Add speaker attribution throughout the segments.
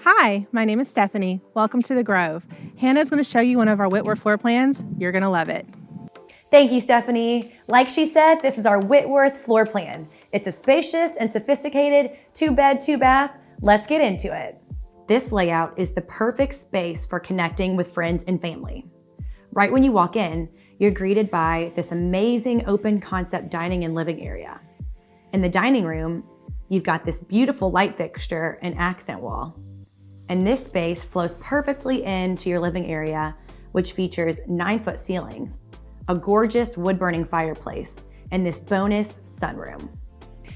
Speaker 1: Hi, my name is Stephanie. Welcome to the Grove. Hannah's going to show you one of our Whitworth floor plans. You're going to love it.
Speaker 2: Thank you, Stephanie. Like she said, this is our Whitworth floor plan. It's a spacious and sophisticated 2-bed, 2-bath. Let's get into it. This layout is the perfect space for connecting with friends and family. Right when you walk in, you're greeted by this amazing open concept dining and living area. In the dining room, you've got this beautiful light fixture and accent wall. And this space flows perfectly into your living area, which features 9-foot ceilings, a gorgeous wood-burning fireplace, and this bonus sunroom.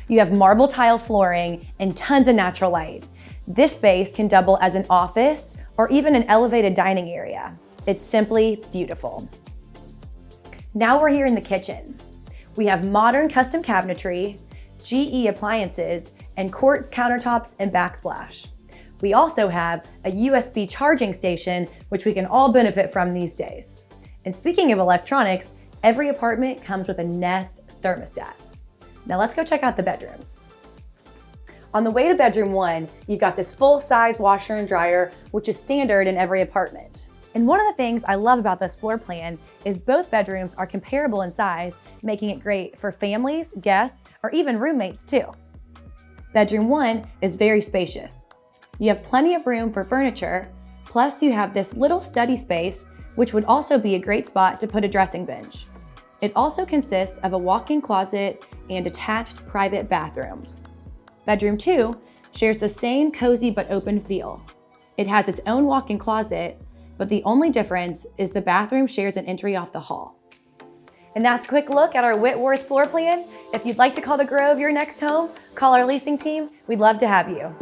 Speaker 2: You have marble tile flooring and tons of natural light. This space can double as an office or even an elevated dining area. It's simply beautiful. Now we're here in the kitchen. We have modern custom cabinetry, GE appliances, and quartz countertops and backsplash. We also have a USB charging station, which we can all benefit from these days. And speaking of electronics, every apartment comes with a Nest thermostat. Now let's go check out the bedrooms. On the way to bedroom 1, you've got this full-size washer and dryer, which is standard in every apartment. And one of the things I love about this floor plan is both bedrooms are comparable in size, making it great for families, guests, or even roommates too. Bedroom 1 is very spacious. You have plenty of room for furniture, plus you have this little study space, which would also be a great spot to put a dressing bench. It also consists of a walk-in closet and attached private bathroom. Bedroom 2 shares the same cozy but open feel. It has its own walk-in closet, but the only difference is the bathroom shares an entry off the hall. And that's a quick look at our Whitworth floor plan. If you'd like to call the Grove your next home, call our leasing team. We'd love to have you.